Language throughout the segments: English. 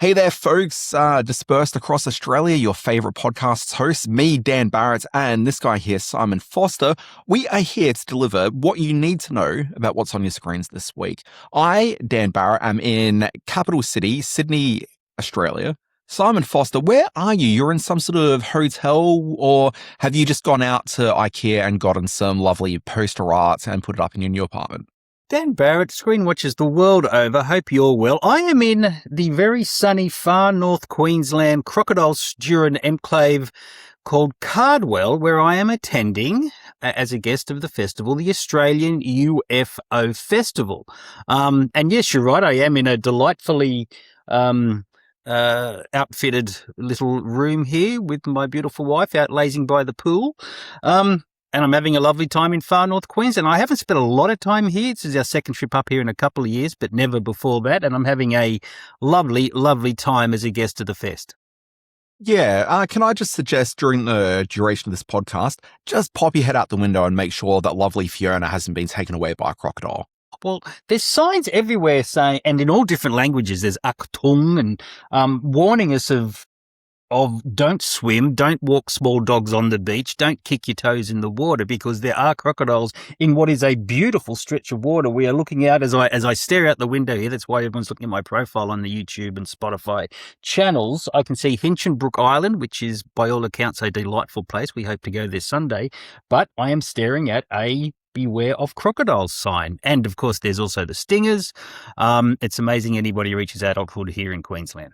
Hey there, folks, dispersed across Australia, your favourite podcast's hosts, me, Dan Barrett, and this guy here, Simon Foster. We are here to deliver what you need to know about what's on your screens this week. I, Dan Barrett, am in capital city, Sydney, Australia. Simon Foster, where are you? You're in some sort of hotel, or have you just gone out to IKEA and gotten some lovely poster art and put it up in your new apartment? Dan Barrett, Screen Watchers the world over. Hope you're well. I am in the very sunny far North Queensland crocodile Sturin enclave called Cardwell, where I am attending as a guest of the festival, the Australian UFO Festival. And yes, you're right. I am in a delightfully outfitted little room here with my beautiful wife out lazing by the pool. And I'm having a lovely time in far North Queensland. I haven't spent a lot of time here. This is our second trip up here in a couple of years, but never before that. And I'm having a lovely, lovely time as a guest of the fest. Yeah, can I just suggest during the duration of this podcast, just pop your head out the window and make sure that lovely Fiona hasn't been taken away by a crocodile. Well, there's signs everywhere saying, and in all different languages, there's Aktung and warning us of don't swim, don't walk small dogs on the beach, don't kick your toes in the water, because there are crocodiles in what is a beautiful stretch of water. We are looking out as I stare out the window here. That's why everyone's looking at my profile on the YouTube and Spotify channels. I can see Hinchinbrook Island, which is by all accounts a delightful place. We hope to go there Sunday, but I am staring at a beware of crocodiles sign. And of course, there's also the stingers. It's amazing anybody reaches adulthood here in Queensland.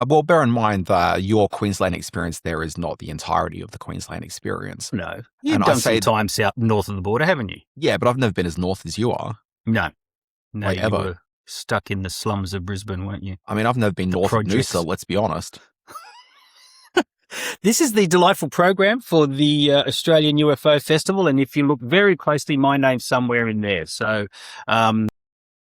Well, bear in mind that your Queensland experience there is not the entirety of the Queensland experience. No. You've done some time south north of the border, haven't you? Yeah, but I've never been as north as you are. No, like you ever. were stuck in the slums of Brisbane, weren't you? I mean, I've never been north of Noosa, let's be honest. This is the delightful program for the Australian UFO Festival, and if you look very closely, my name's somewhere in there. So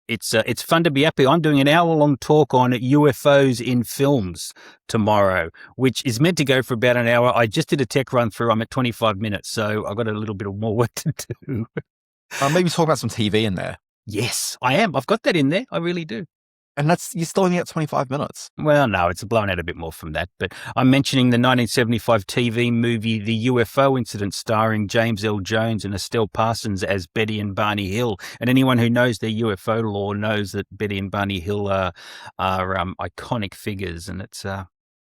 it's fun to be up here. I'm doing an hour-long talk on UFOs in films tomorrow, which is meant to go for about an hour. I just did a tech run-through. I'm at 25 minutes, so I've got a little bit of more work to do. Maybe talk about some TV in there. Yes, I am. I've got that in there. I really do. And you're still only at 25 minutes. Well, no, it's blown out a bit more from that. But I'm mentioning the 1975 TV movie, The UFO Incident, starring James L. Jones and Estelle Parsons as Betty and Barney Hill. And anyone who knows their UFO lore knows that Betty and Barney Hill are iconic figures. And it's...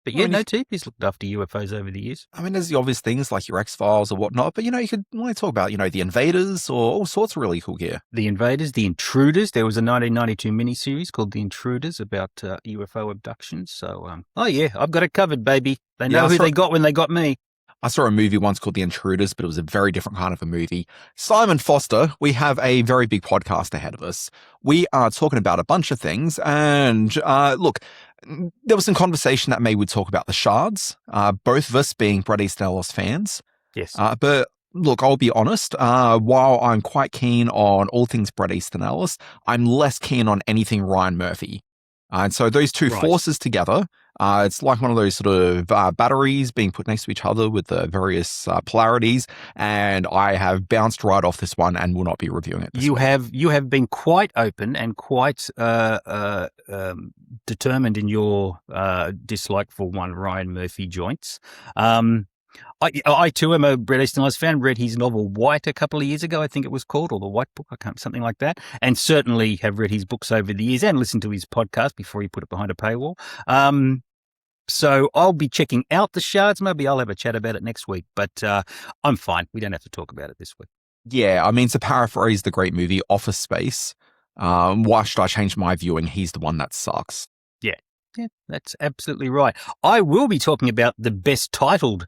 But yeah, TV's looked after UFOs over the years. I mean, there's the obvious things like your X-Files or whatnot, but, you could want to talk about, the Invaders or all sorts of really cool gear. The Invaders, The Intruders. There was a 1992 miniseries called The Intruders about UFO abductions. So, yeah, I've got it covered, baby. They know who they got when they got me. I saw a movie once called The Intruders, but it was a very different kind of a movie. Simon Foster, we have a very big podcast ahead of us. We are talking about a bunch of things, and look, there was some conversation that maybe we'd talk about the shards, both of us being Bret Easton Ellis fans. Yes. But look, I'll be honest, while I'm quite keen on all things Bret Easton Ellis, I'm less keen on anything Ryan Murphy. And so those two forces together, it's like one of those sort of batteries being put next to each other with the various polarities. And I have bounced right off this one and will not be reviewing it. You have been quite open and quite determined in your dislike for one Ryan Murphy joints. I too am a Bret Easton Ellis fan. Read his novel White a couple of years ago, I think it was called, or The White Book, something like that. And certainly have read his books over the years and listened to his podcast before he put it behind a paywall. So I'll be checking out the shards. Maybe I'll have a chat about it next week, but I'm fine. We don't have to talk about it this week. Yeah, I mean, to paraphrase the great movie Office Space, why should I change my viewing? He's the one that sucks. Yeah, that's absolutely right. I will be talking about the best titled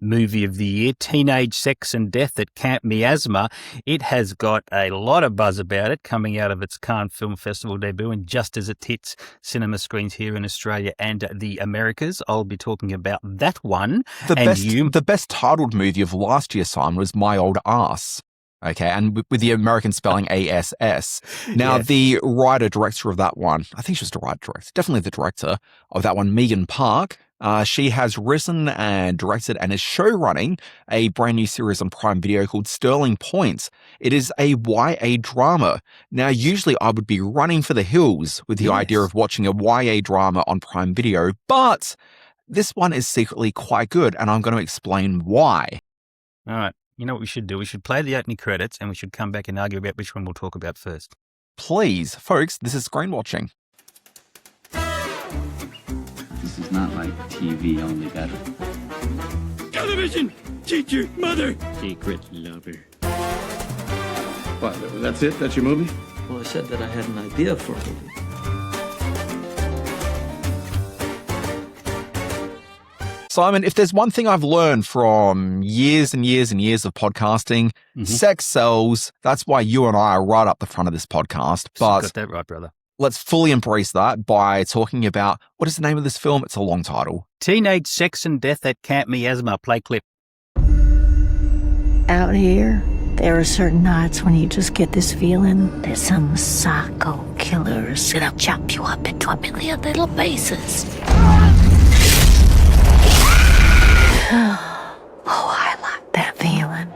movie of the year, Teenage Sex and Death at Camp Miasma. It has got a lot of buzz about it coming out of its Cannes Film Festival debut, and just as it hits cinema screens here in Australia and the Americas, I'll be talking about that one. The best titled movie of last year, Simon, was My Old Ass. Okay, and with the American spelling ASS. Now, the writer-director of that one, I think she was the writer-director, definitely the director of that one, Megan Park, She has written and directed and is showrunning a brand new series on Prime Video called Sterling Point. It is a YA drama. Now, usually I would be running for the hills with the idea of watching a YA drama on Prime Video, but this one is secretly quite good, and I'm going to explain why. All right. You know what we should do? We should play the opening credits and we should come back and argue about which one we'll talk about first. Please, folks, this is Screen Watching. This is not like TV, only better. Television! Teacher, mother! Secret lover. What, that's it? That's your movie? Well, I said that I had an idea for a movie. Simon, if there's one thing I've learned from years and years and years of podcasting, sex sells. That's why you and I are right up the front of this podcast. But got that right, brother. Let's fully embrace that by talking about, what is the name of this film? It's a long title. Teenage Sex and Death at Camp Miasma. Play clip. Out here, there are certain nights when you just get this feeling that some psycho killer is gonna chop you up into a million little pieces. Oh, I like that feeling.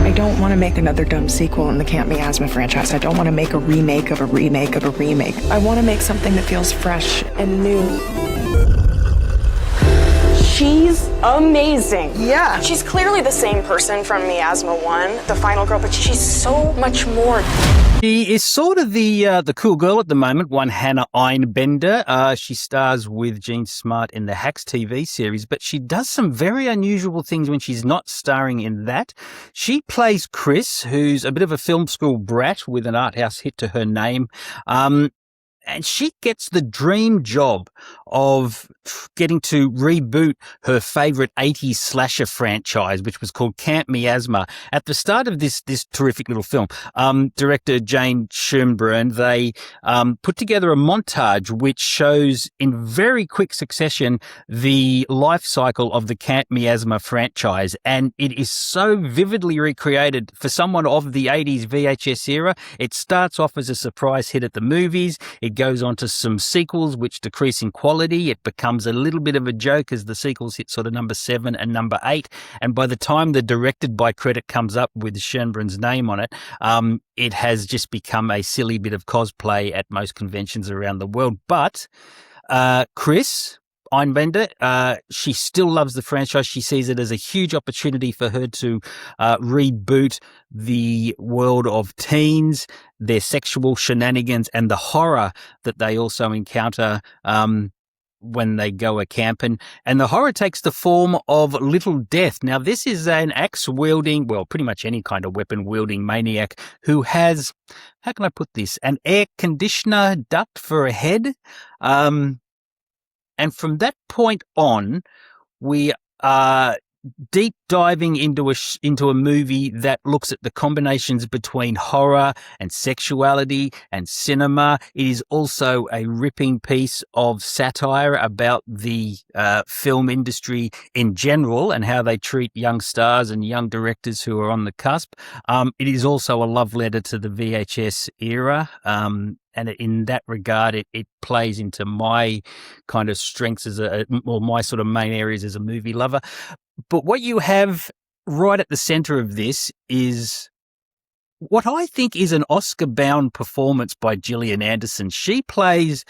I don't want to make another dumb sequel in the Camp Miasma franchise. I don't want to make a remake of a remake of a remake. I want to make something that feels fresh and new. She's amazing. Yeah. She's clearly the same person from Miasma 1, the final girl, but she's so much more. She is sort of the cool girl at the moment, one Hannah Einbender. She stars with Jean Smart in the Hacks TV series, but she does some very unusual things when she's not starring in that. She plays Chris, who's a bit of a film school brat with an art house hit to her name. And she gets the dream job of getting to reboot her favorite 80s slasher franchise, which was called Camp Miasma. At the start of this terrific little film, director Jane Schoenbrunn, they put together a montage which shows in very quick succession the life cycle of the Camp Miasma franchise. And it is so vividly recreated for someone of the 80s VHS era. It starts off as a surprise hit at the movies. It goes on to some sequels which decrease in quality. It becomes a little bit of a joke as the sequels hit sort of number 7 and number 8. And by the time the directed by credit comes up with Schoenbrunn's name on it, it has just become a silly bit of cosplay at most conventions around the world. But Chris Einbender, she still loves the franchise. She sees it as a huge opportunity for her to reboot the world of teens, their sexual shenanigans, and the horror that they also encounter when they go a camping. And the horror takes the form of Little Death. Now, this is an axe-wielding, well, pretty much any kind of weapon-wielding maniac who has, how can I put this, an air conditioner duct for a head. And from that point on, we are deep diving into a movie that looks at the combinations between horror and sexuality and cinema. It is also a ripping piece of satire about the film industry in general and how they treat young stars and young directors who are on the cusp. It is also a love letter to the VHS era. And in that regard, it plays into my kind of strengths or my sort of main areas as a movie lover. But what you have right at the center of this is what I think is an Oscar-bound performance by Gillian Anderson. She plays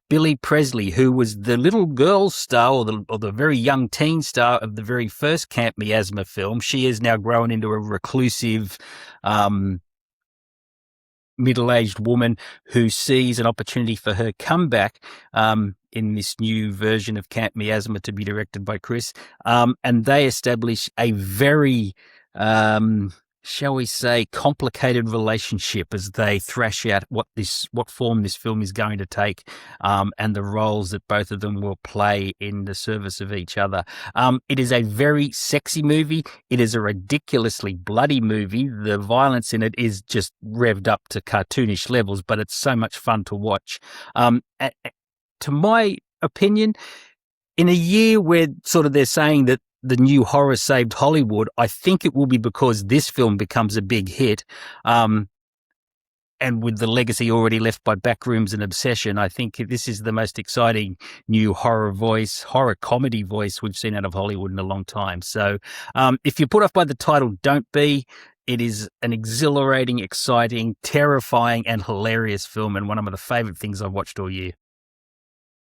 Billy Presley, who was the little girl star or the very young teen star of the very first Camp Miasma film. She has now grown into a reclusive, middle-aged woman who sees an opportunity for her comeback in this new version of Camp Miasma to be directed by Chris. And they establish a very, shall we say, complicated relationship as they thrash out what form this film is going to take, and the roles that both of them will play in the service of each other. It is a very sexy movie. It is a ridiculously bloody movie. The violence in it is just revved up to cartoonish levels, but it's so much fun to watch. To my opinion, in a year where sort of they're saying that the new horror saved Hollywood, I think it will be because this film becomes a big hit. And and with the legacy already left by Backrooms and Obsession, I think this is the most exciting new horror comedy voice we've seen out of Hollywood in a long time. So if you're put off by the title, don't be. It is an exhilarating, exciting, terrifying, and hilarious film, and one of the favourite things I've watched all year.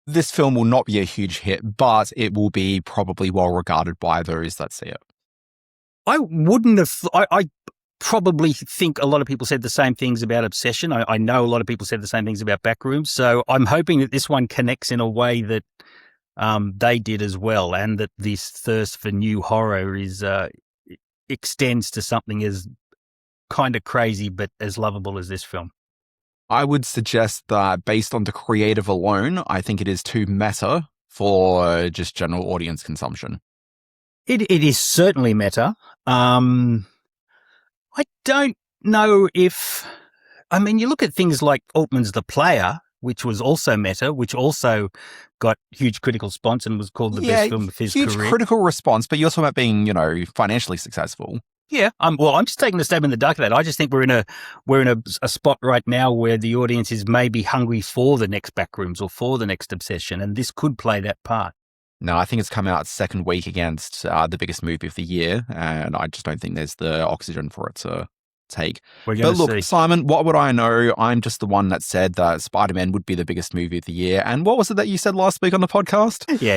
This film will not be a huge hit, but it will be probably well regarded by those that see it. I wouldn't have. I probably think a lot of people said the same things about Obsession. I know a lot of people said the same things about Backrooms. So I'm hoping that this one connects in a way that they did as well, and that this thirst for new horror is extends to something as kind of crazy but as lovable as this film. I would suggest that based on the creative alone, I think it is too meta for just general audience consumption. It is certainly meta. I don't know if... I mean, you look at things like Altman's The Player, which was also meta, which also got huge critical response and was called the best film of his career. Huge critical response, but you're talking about being, financially successful. Yeah, well, I'm just taking a stab in the dark of that. I just think we're in a spot right now where the audience is maybe hungry for the next Backrooms or for the next Obsession, and this could play that part. No, I think it's come out second week against the biggest movie of the year, and I just don't think there's the oxygen for it to take. But look, see. Simon, what would I know? I'm just the one that said that Spider-Man would be the biggest movie of the year. And what was it that you said last week on the podcast? Yeah,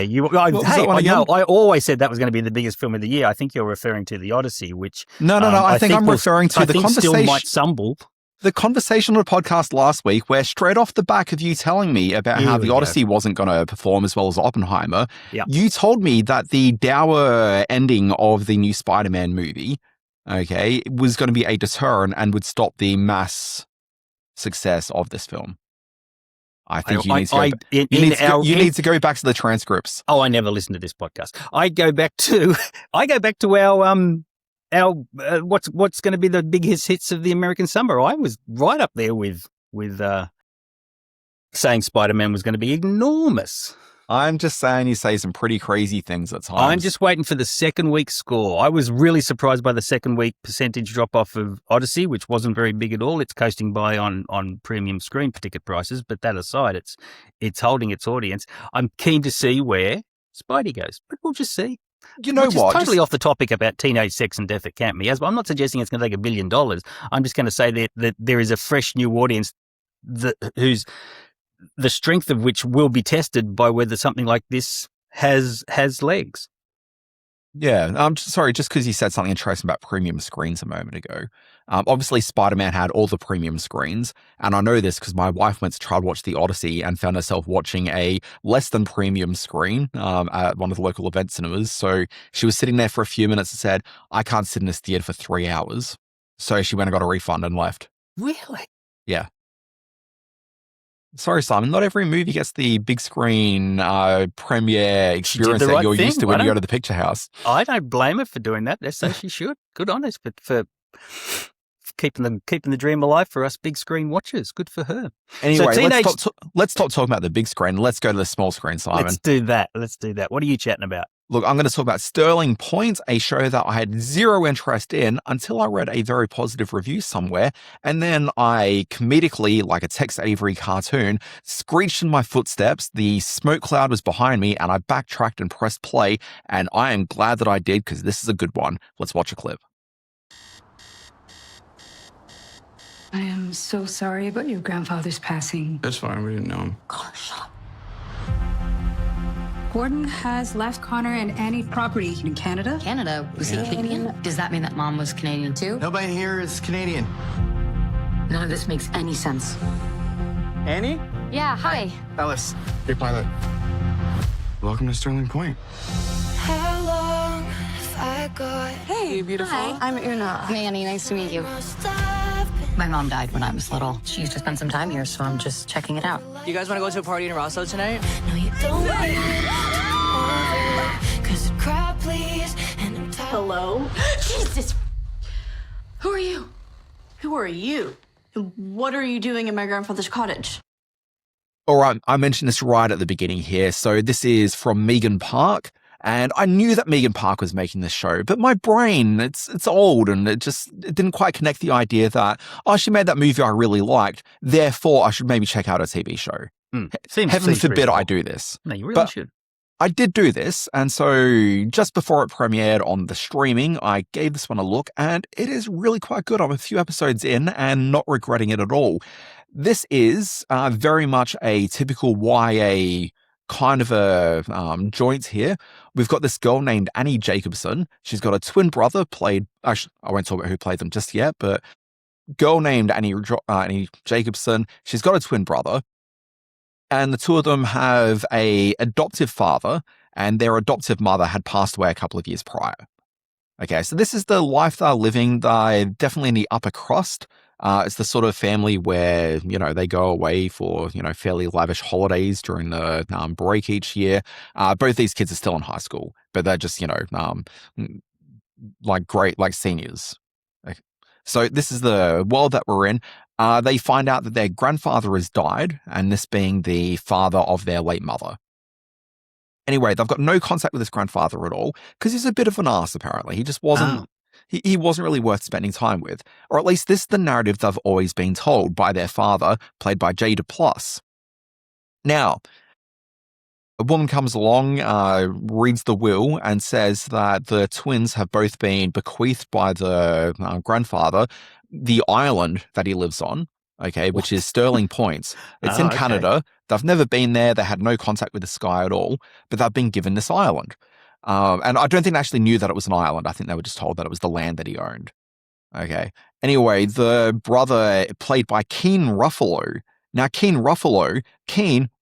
I always said that was going to be the biggest film of the year. I think you're referring to The Odyssey, which... No, I think I'm referring to the conversation... still might stumble. The conversation on the podcast last week, where straight off the back of you telling me about how The Odyssey wasn't going to perform as well as Oppenheimer, you told me that the dour ending of the new Spider-Man movie, was going to be a deterrent and would stop the mass success of this film. I think you need to go back to the transcripts. Oh, I never listened to this podcast. I go back to our what's going to be the biggest hits of the American summer. I was right up there with saying Spider-Man was going to be enormous. I'm just saying you say some pretty crazy things at times. I'm just waiting for the second week score. I was really surprised by the second week percentage drop off of Odyssey, which wasn't very big at all. It's coasting by on premium screen ticket prices, but that aside, it's holding its audience. I'm keen to see where Spidey goes, but we'll just see. You know what? Totally off the topic about teenage sex and death at Camp Miasma. I'm not suggesting it's going to take $1 billion. I'm just going to say that there is a fresh new audience whose the strength of which will be tested by whether something like this has legs. Yeah, I'm sorry, just because you said something interesting about premium screens a moment ago. Obviously, Spider-Man had all the premium screens, and I know this because my wife went to try to watch The Odyssey and found herself watching a less than premium screen at one of the local event cinemas. So she was sitting there for a few minutes and said, I can't sit in this theater for 3 hours. So she went and got a refund and left. Really? Yeah. Sorry, Simon, not every movie gets the big screen premiere experience that you're used to when you go to the picture house. I don't blame her for doing that. That's so she should. Good on her for keeping the dream alive for us big screen watchers. Good for her. Anyway, let's stop talking about the big screen. Let's go to the small screen, Simon. Let's do that. What are you chatting about? Look, I'm going to talk about Sterling Point, a show that I had zero interest in until I read a very positive review somewhere. And then I comedically, like a Tex Avery cartoon, screeched in my footsteps. The smoke cloud was behind me and I backtracked and pressed play. And I am glad that I did because this is a good one. Let's watch a clip. I am so sorry about your grandfather's passing. That's fine. We didn't know him. Connor, shut up. Gordon has left Connor and Annie's property in Canada. Canada? Was he Canadian? Does that mean that Mom was Canadian too? Nobody here is Canadian. None of this makes any sense. Annie? Yeah, hi. Ellis, your pilot. Welcome to Sterling Point. How long have I got? Hey, beautiful. Hi, I'm Una. Annie, nice to meet you. My mom died when I was little. She used to spend some time here, so I'm just checking it out. You guys want to go to a party in Rosso tonight? No, you don't. Cause the crowd please, and I'm tired. Hello? Jesus! Who are you? Who are you? And what are you doing in my grandfather's cottage? All right, I mentioned this right at the beginning here. So this is from Megan Park. And I knew that Megan Park was making this show, but my brain, it's old, and it didn't quite connect the idea that, oh, she made that movie I really liked, therefore I should maybe check out a TV show. Heaven forbid I do this. No, you really should. I did do this, and so just before it premiered on the streaming, I gave this one a look, and it is really quite good. I'm a few episodes in and not regretting it at all. This is very much a typical YA kind of a joint here. We've got this girl named Annie Jacobson. She's got a twin brother played, I won't talk about who played them just yet, but girl named Annie Jacobson. She's got a twin brother. And the two of them have a adoptive father, and their adoptive mother had passed away a couple of years prior. Okay, so this is the life they're living. They're definitely in the upper crust. It's the sort of family where, they go away for, fairly lavish holidays during the break each year. Both these kids are still in high school, but they're just, like seniors. Okay. So this is the world that we're in. They find out that their grandfather has died, and this being the father of their late mother. Anyway, they've got no contact with his grandfather at all because he's a bit of an ass, apparently. He just wasn't, he wasn't really worth spending time with. Or at least this is the narrative they've always been told by their father, played by Jada Plus. Now, a woman comes along, reads the will, and says that the twins have both been bequeathed by the grandfather the island that he lives on, okay, which is Sterling Point. It's in Canada. They've never been there. They had no contact with this guy at all, but they've been given this island. And I don't think they actually knew that it was an island. I think they were just told that it was the land that he owned. Okay. Anyway, the brother played by Keen Ruffalo. Now, Keen Ruffalo,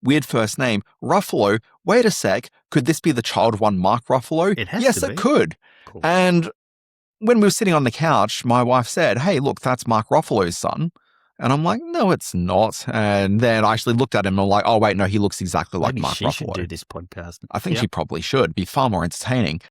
weird first name. Ruffalo, wait a sec. Could this be the child of one Mark Ruffalo? Yes, it could. Cool. And when we were sitting on the couch, my wife said, hey, look, that's Mark Ruffalo's son. And I'm like, no, it's not. And then I actually looked at him and I'm like, oh, wait, no, he looks exactly like Mark Ruffalo. She should do this podcast. I think she probably should. Be far more entertaining.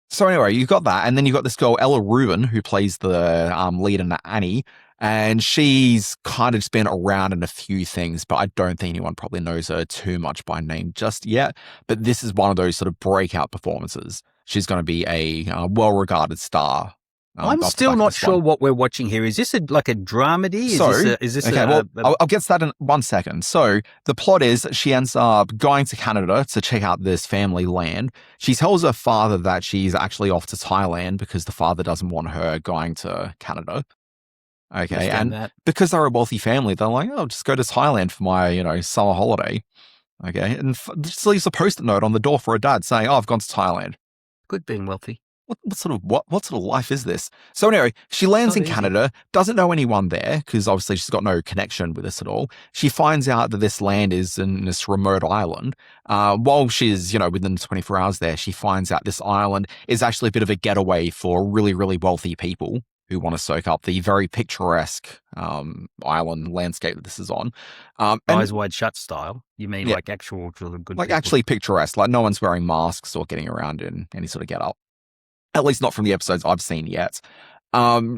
So anyway, you've got that. And then you've got this girl, Ella Rubin, who plays the lead in Annie. And she's kind of just been around in a few things, but I don't think anyone probably knows her too much by name just yet. But this is one of those sort of breakout performances. She's going to be a well-regarded star. I'm still not sure what we're watching here. Is this like a dramedy? I'll get to that in 1 second. So the plot is that she ends up going to Canada to check out this family land. She tells her father that she's actually off to Thailand because the father doesn't want her going to Canada. Okay, and because they're a wealthy family, they're like, oh, just go to Thailand for my, summer holiday. Okay, and just leaves a post-it note on the door for her dad saying, oh, I've gone to Thailand. Good being wealthy. What sort of life is this? So anyway, she lands in Canada, doesn't know anyone there because obviously she's got no connection with this at all. She finds out that this land is in this remote island. While she's, within 24 hours there, she finds out this island is actually a bit of a getaway for really, really wealthy people who want to soak up the very picturesque island landscape that this is on. Eyes wide shut style. You mean like actual good like people. Actually picturesque, like no one's wearing masks or getting around in any sort of get up. At least not from the episodes I've seen yet.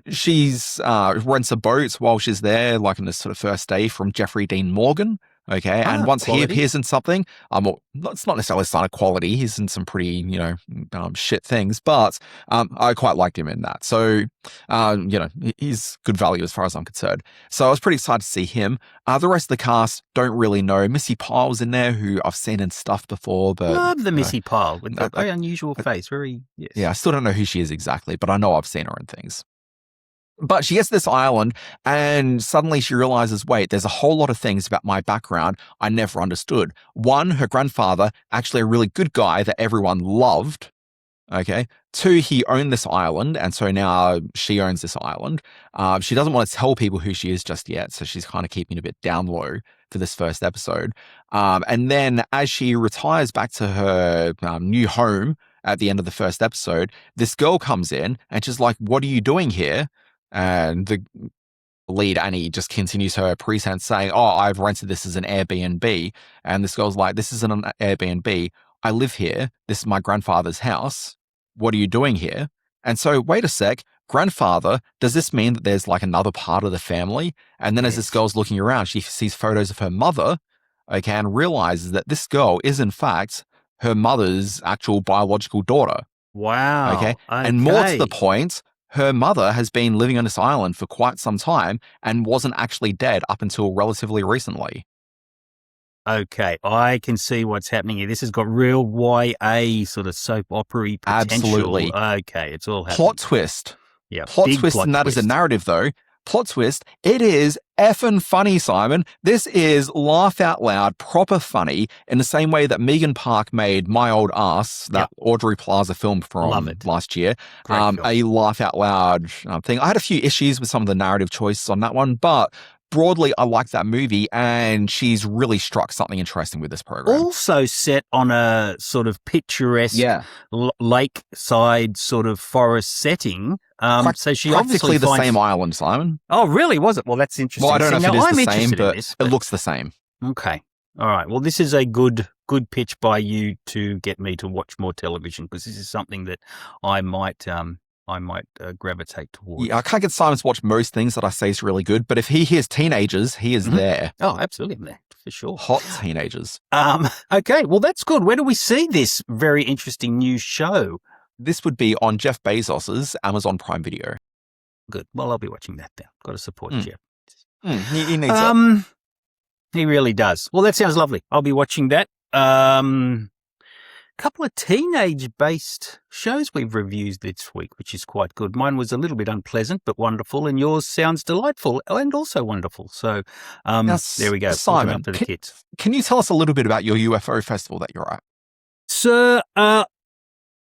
She's rents a boat while she's there, like in this sort of first day from Jeffrey Dean Morgan. Okay, and once he appears in something, it's not necessarily a sign of quality. He's in some pretty, shit things, but I quite liked him in that. So, he's good value as far as I'm concerned. So I was pretty excited to see him. The rest of the cast don't really know. Missy Pyle's in there, who I've seen in stuff before, but love the Missy Pyle with that very unusual face. Yeah, I still don't know who she is exactly, but I know I've seen her in things. But she gets to this island and suddenly she realizes, wait, there's a whole lot of things about my background I never understood. One, her grandfather, actually a really good guy that everyone loved. Okay. Two, he owned this island. And so now she owns this island. She doesn't want to tell people who she is just yet. So she's kind of keeping a bit down low for this first episode. And then as she retires back to her new home at the end of the first episode, this girl comes in and she's like, what are you doing here? And the lead, Annie, just continues her pretense saying, oh, I've rented this as an Airbnb. And this girl's like, this isn't an Airbnb. I live here. This is my grandfather's house. What are you doing here? And so, wait a sec, grandfather, does this mean that there's like another part of the family? And then as this girl's looking around, she sees photos of her mother, okay, and realizes that this girl is in fact her mother's actual biological daughter. Wow. Okay. And more to the point, her mother has been living on this island for quite some time and wasn't actually dead up until relatively recently. Okay, I can see what's happening here. This has got real YA sort of soap opera-y potential. Absolutely. Okay, it's all happening. Plot twist. Yeah, Plot twist, and that is a narrative, though. Plot twist, it is effing funny, Simon. This is laugh out loud, proper funny, in the same way that Megan Park made My Old Ass, that Audrey Plaza film from last year, a laugh out loud thing. I had a few issues with some of the narrative choices on that one, but broadly, I like that movie, and she's really struck something interesting with this program. Also set on a sort of picturesque lakeside sort of forest setting. So she obviously the same island, Simon. Oh, really? Was it? Well, that's interesting. Well, I don't know if it is the same, but it looks the same. Okay. All right. Well, this is a good pitch by you to get me to watch more television, because this is something that I might gravitate towards. Yeah, I can't get Simon to watch most things that I say is really good, but if he hears teenagers, he is there. Oh, absolutely, I'm there for sure. Hot teenagers. Okay, well, that's good. Where do we see this very interesting new show? This would be on Jeff Bezos's Amazon Prime Video. Good. Well, I'll be watching that now. Got to support Jeff. He needs it. He really does. Well, that sounds lovely. I'll be watching that. Couple of teenage-based shows we've reviewed this week, which is quite good. Mine was a little bit unpleasant, but wonderful, and yours sounds delightful and also wonderful. So there we go. Simon, for the kids. Can you tell us a little bit about your UFO festival that you're at? Sir,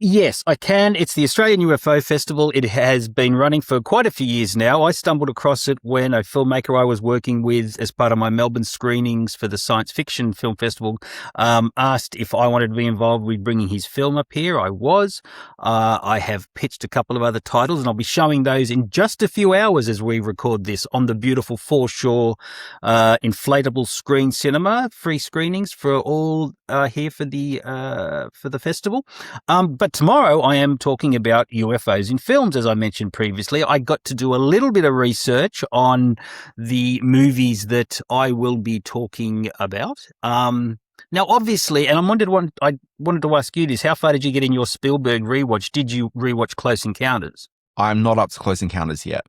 yes, I can. It's the Australian UFO Festival. It has been running for quite a few years now. I stumbled across it when a filmmaker I was working with as part of my Melbourne screenings for the Science Fiction Film Festival asked if I wanted to be involved with bringing his film up here. I was. I have pitched a couple of other titles, and I'll be showing those in just a few hours as we record this on the beautiful foreshore inflatable screen cinema. Free screenings for all here for the festival. But tomorrow I am talking about UFOs in films, as I mentioned previously. I got to do a little bit of research on the movies that I will be talking about. Now, obviously, and I wanted to ask you this, how far did you get in your Spielberg rewatch? Did you rewatch Close Encounters? I'm not up to Close Encounters yet.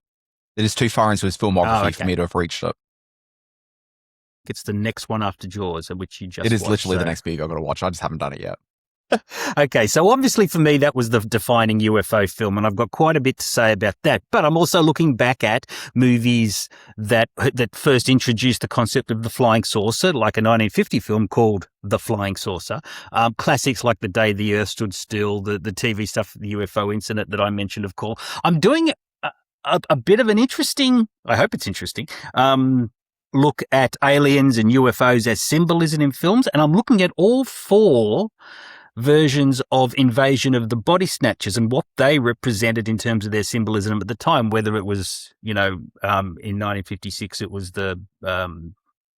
It is too far into his filmography for me to have reached it. It's the next one after Jaws, which you just It is watched, literally the next movie I've got to watch. I just haven't done it yet. Okay, so obviously for me that was the defining UFO film, and I've got quite a bit to say about that. But I'm also looking back at movies that first introduced the concept of the flying saucer, like a 1950 film called The Flying Saucer. Classics like The Day the Earth Stood Still, the TV stuff, the UFO incident that I mentioned, of course. I'm doing a bit of an interesting, I hope it's interesting, look at aliens and UFOs as symbolism in films, and I'm looking at all four versions of Invasion of the Body Snatchers and what they represented in terms of their symbolism at the time, whether it was, in 1956 it was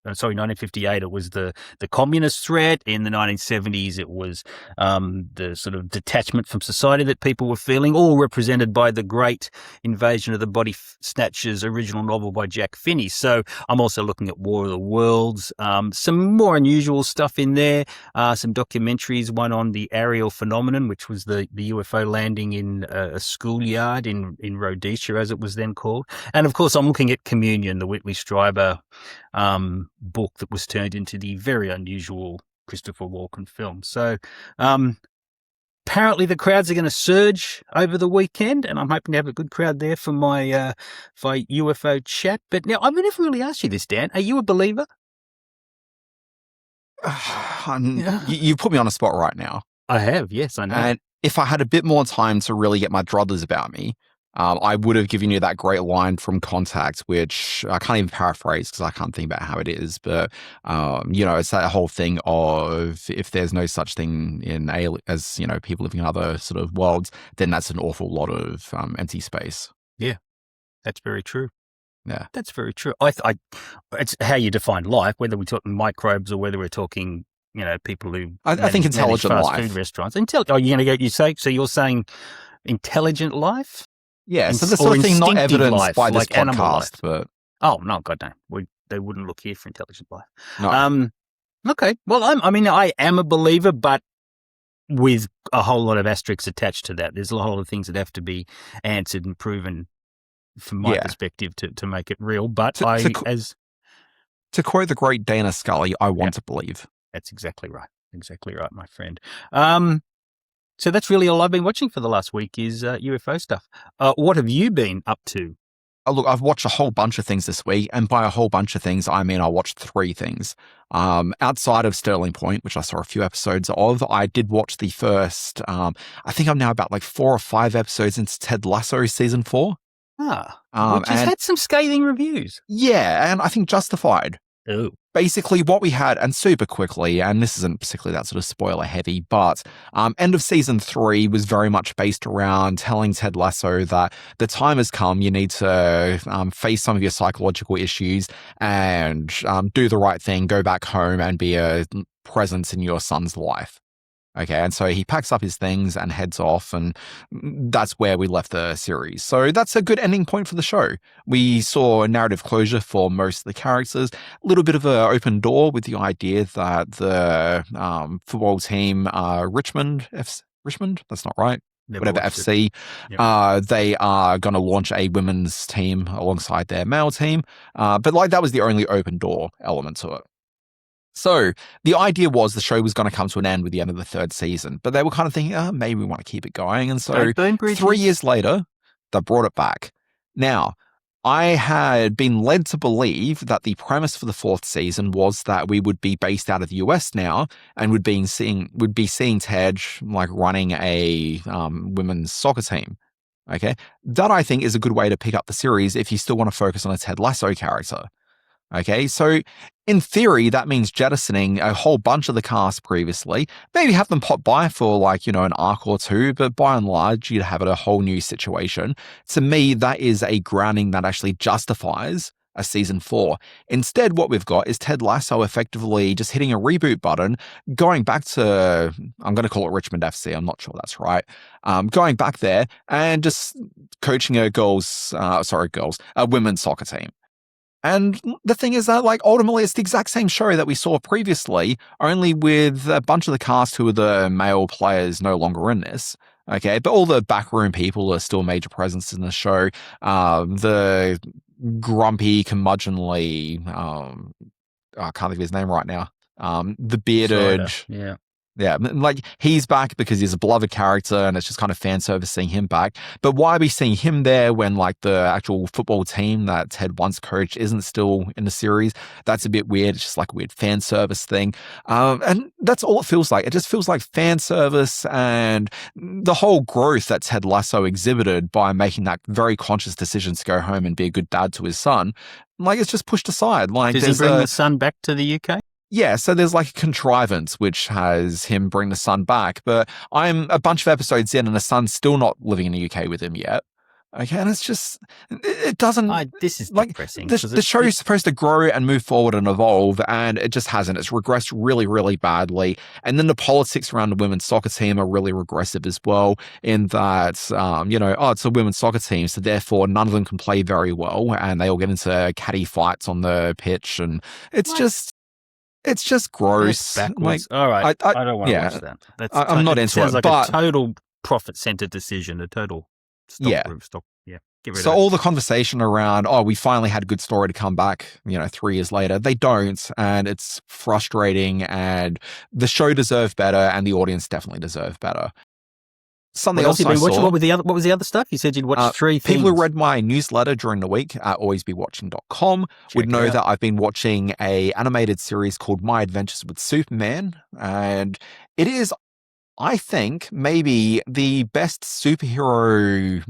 1958 it was the communist threat. In the 1970s it was the sort of detachment from society that people were feeling, all represented by the great Invasion of the Body Snatchers original novel by Jack Finney. So I'm also looking at War of the Worlds, some more unusual stuff in there, some documentaries, one on the aerial phenomenon, which was the UFO landing in a schoolyard in Rhodesia, as it was then called. And of course I'm looking at Communion, the Whitley Strieber book that was turned into the very unusual Christopher Walken film. So apparently the crowds are going to surge over the weekend, and I'm hoping to have a good crowd there for my for UFO chat. But now I've never really asked you this, Dan. Are you a believer? You put me on a spot right now. I have, yes, I know. And if I had a bit more time to really get my druthers about me, I would have given you that great line from Contact, which I can't even paraphrase because I can't think about how it is. But, it's that whole thing of if there's no such thing as people living in other sort of worlds, then that's an awful lot of empty space. Yeah, that's very true. Yeah, that's very true. It's how you define life, whether we're talking microbes or whether we're talking, people who I think intelligent fast life. food restaurants. So you're saying intelligent life? Yeah, so the sort of thing not evidenced life, by this like podcast, but oh no, God no, they wouldn't look here for intelligent life. No. Okay, well, I am a believer, but with a whole lot of asterisks attached to that. There's a whole lot of things that have to be answered and proven from my perspective to make it real. But to quote the great Dana Scully, I want to believe. That's exactly right. Exactly right, my friend. So that's really all I've been watching for the last week is UFO stuff. What have you been up to? Look, I've watched a whole bunch of things this week, and by a whole bunch of things, I mean I watched 3 things. Outside of Sterling Point, which I saw a few episodes of, I did watch the first, I think I'm now about like 4 or 5 episodes into Ted Lasso season 4. Which has had some scathing reviews. Yeah, and I think justified. Oh. Basically what we had, and super quickly, and this isn't particularly that sort of spoiler heavy, but end of season 3 was very much based around telling Ted Lasso that the time has come, you need to face some of your psychological issues and do the right thing, go back home and be a presence in your son's life. Okay, and so he packs up his things and heads off, and that's where we left the series. So that's a good ending point for the show. We saw a narrative closure for most of the characters, a little bit of an open door with the idea that the football team, Richmond, that's not right. Whatever FC, they are going to launch a women's team alongside their male team. But like that was the only open door element to it. So the idea was the show was going to come to an end with the end of the 3rd season, but they were kind of thinking, maybe we want to keep it going. And so 3 years later, they brought it back. Now, I had been led to believe that the premise for the 4th season was that we would be based out of the US now and would be seeing Ted like running a women's soccer team. Okay, that I think is a good way to pick up the series if you still want to focus on a Ted Lasso character. Okay, so in theory, that means jettisoning a whole bunch of the cast previously, maybe have them pop by for like, an arc or 2, but by and large, you'd have it a whole new situation. To me, that is a grounding that actually justifies a season 4. Instead, what we've got is Ted Lasso effectively just hitting a reboot button, going back to, I'm going to call it Richmond FC, I'm not sure that's right, going back there and just coaching a women's soccer team. And the thing is that, like, ultimately it's the exact same show that we saw previously, only with a bunch of the cast who are the male players no longer in this. Okay, but all the backroom people are still major presences in the show. The grumpy, curmudgeonly, I can't think of his name right now. The bearded, yeah, like he's back because he's a beloved character and it's just kind of fan service seeing him back. But why are we seeing him there when like the actual football team that Ted once coached isn't still in the series? That's a bit weird. It's just like a weird fan service thing. And that's all it feels like. It just feels like fan service and the whole growth that Ted Lasso exhibited by making that very conscious decision to go home and be a good dad to his son. Like it's just pushed aside. Like, does he bring the son back to the UK? Yeah, so there's like a contrivance which has him bring the son back, but I'm a bunch of episodes in and the son's still not living in the UK with him yet. Okay, and it's just, it doesn't... this is like, depressing. The show is supposed to grow and move forward and evolve, and it just hasn't. It's regressed really, really badly. And then the politics around the women's soccer team are really regressive as well, in that, it's a women's soccer team, so therefore none of them can play very well, and they all get into catty fights on the pitch, and it's just gross. Like, all right, I don't want to watch that. I'm not into it. Sounds like but a total profit-centered decision, a total stop. Get rid of it. All the conversation around, we finally had a good story to come back, 3 years later, they don't, and it's frustrating, and the show deserved better, and the audience definitely deserved better. Something else I saw. What was the other stuff? You said you'd watched 3 things. People who read my newsletter during the week at alwaysbewatching.com would know that I've been watching a animated series called My Adventures with Superman, and it is, I think, maybe the best superhero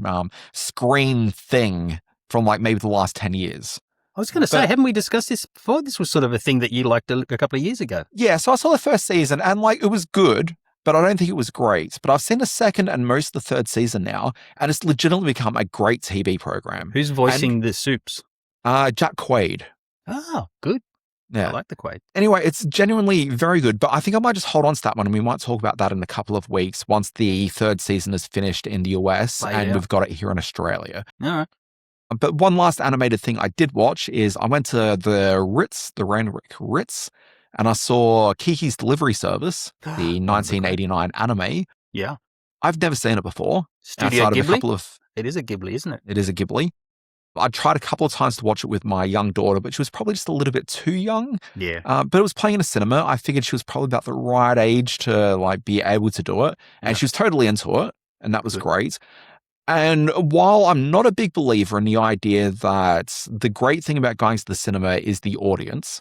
screen thing from like maybe the last 10 years. I was going to say, haven't we discussed this before? This was sort of a thing that you liked a couple of years ago. Yeah, so I saw the first season and like it was good, but I don't think it was great. But I've seen the second and most of the 3rd season now, and it's legitimately become a great TV program. Who's voicing the Supes? Jack Quaid. Oh, good. Yeah. I like the Quaid. Anyway, it's genuinely very good, but I think I might just hold on to that one, and we might talk about that in a couple of weeks once the 3rd season is finished in the US and we've got it here in Australia. All right. But one last animated thing I did watch is I went to the Ritz, the Randwick Ritz, and I saw Kiki's Delivery Service, the 1989 anime. Yeah. I've never seen it before. Studio outside Ghibli? of a couple of. It is a Ghibli, isn't it? It is a Ghibli. I tried a couple of times to watch it with my young daughter, but she was probably just a little bit too young. Yeah. But it was playing in a cinema. I figured she was probably about the right age to like be able to do it. And she was totally into it. And that was great. And while I'm not a big believer in the idea that the great thing about going to the cinema is the audience,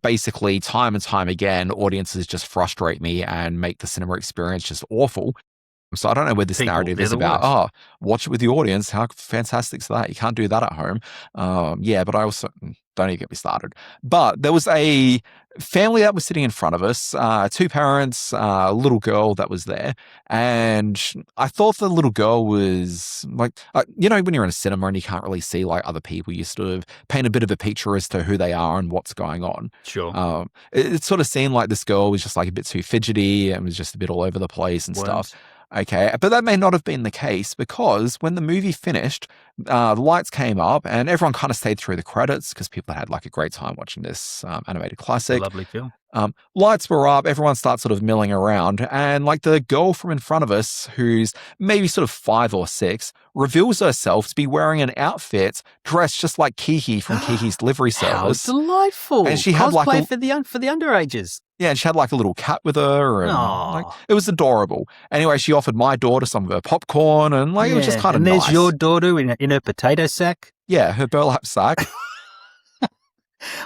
basically time and time again, audiences just frustrate me and make the cinema experience just awful. So I don't know where this narrative is about. Watch it with the audience. How fantastic is that? You can't do that at home. But I also don't even get me started. But there was a family that was sitting in front of us, 2 parents, a little girl that was there. And I thought the little girl was like, when you're in a cinema and you can't really see like other people, you sort of paint a bit of a picture as to who they are and what's going on. Sure. It sort of seemed like this girl was just like a bit too fidgety and was just a bit all over the place and stuff. Okay, but that may not have been the case because when the movie finished, the lights came up and everyone kind of stayed through the credits because people had like a great time watching this animated classic. Lovely film. Lights were up, everyone starts sort of milling around, and like the girl from in front of us, who's maybe sort of 5 or 6, reveals herself to be wearing an outfit dressed just like Kiki from Kiki's Delivery Service. How delightful! And she had like for the underages. Yeah, and she had like a little cat with her, and like, it was adorable. Anyway, she offered my daughter some of her popcorn, and like it was just kind of nice. And there's your daughter in her potato sack. Yeah, her burlap sack.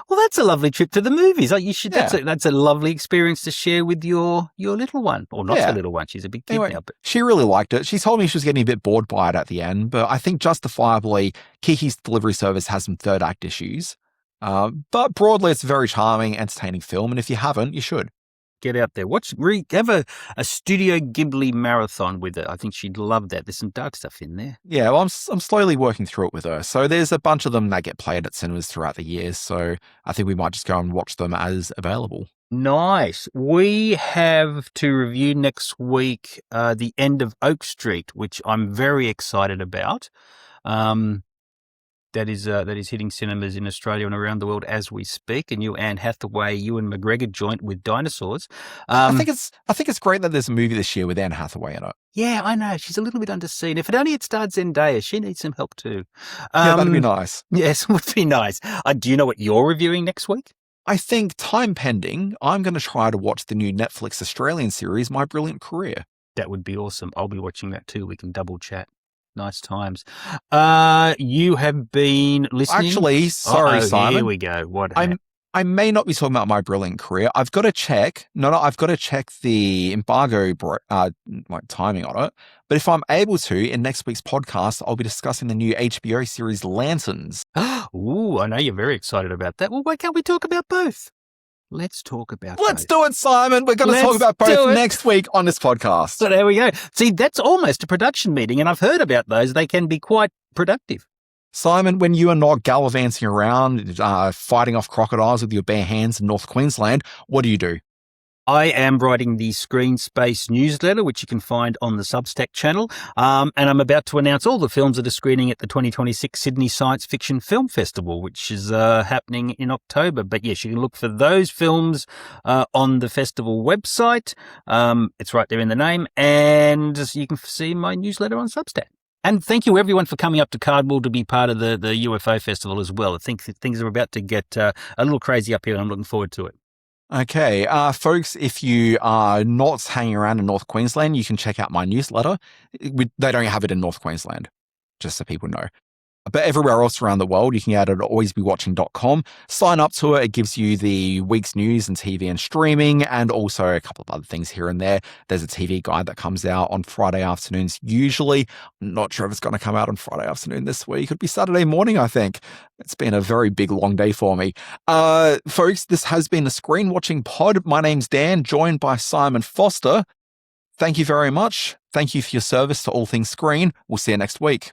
Well, that's a lovely trip to the movies. Like you should. That's a lovely experience to share with your little one, or not so little one. She's a big kid now. But she really liked it. She told me she was getting a bit bored by it at the end, but I think justifiably, Kiki's Delivery Service has some third act issues. But broadly, it's a very charming, entertaining film, and if you haven't, you should. Get out there. Have a Studio Ghibli marathon with it. I think she'd love that. There's some dark stuff in there. Yeah, well, I'm slowly working through it with her. So there's a bunch of them that get played at cinemas throughout the years. So I think we might just go and watch them as available. Nice. We have to review next week The End of Oak Street, which I'm very excited about. That is hitting cinemas in Australia and around the world as we speak. A new Anne Hathaway, Ewan McGregor joint with dinosaurs. I think it's great that there's a movie this year with Anne Hathaway in it. Yeah, I know. She's a little bit underseen. If it only had starred Zendaya, she needs some help too. Yeah, that'd be nice. Yes, it would be nice. Do you know what you're reviewing next week? I think, time pending, I'm going to try to watch the new Netflix Australian series, My Brilliant Career. That would be awesome. I'll be watching that too. We can double chat. Nice times. You have been listening. Actually, sorry, Simon. Here we go. I may not be talking about My Brilliant Career. I've got to check. I've got to check the embargo timing on it. But if I'm able to, in next week's podcast, I'll be discussing the new HBO series Lanterns. Ooh, I know you're very excited about that. Well, why can't we talk about both? Let's talk about Let's do it, Simon. We're going to talk about both next week on this podcast. So there we go. See, that's almost a production meeting, and I've heard about those. They can be quite productive. Simon, when you are not gallivanting around, fighting off crocodiles with your bare hands in North Queensland, what do? I am writing the Screen Space newsletter, which you can find on the Substack channel. And I'm about to announce all the films that are screening at the 2026 Sydney Science Fiction Film Festival, which is happening in October. But yes, you can look for those films on the festival website. It's right there in the name. And you can see my newsletter on Substack. And thank you, everyone, for coming up to Cardwell to be part of the UFO Festival as well. I think things are about to get a little crazy up here, and I'm looking forward to it. Okay, folks, if you are not hanging around in North Queensland, you can check out my newsletter. They don't have it in North Queensland, just so people know. But everywhere else around the world, you can get it at alwaysbewatching.com. Sign up to it. It gives you the week's news and TV and streaming, and also a couple of other things here and there. There's a TV guide that comes out on Friday afternoons usually. I'm not sure if it's going to come out on Friday afternoon this week. It'd be Saturday morning, I think. It's been a very big, long day for me. Folks, this has been the Screen Watching Pod. My name's Dan, joined by Simon Foster. Thank you very much. Thank you for your service to all things screen. We'll see you next week.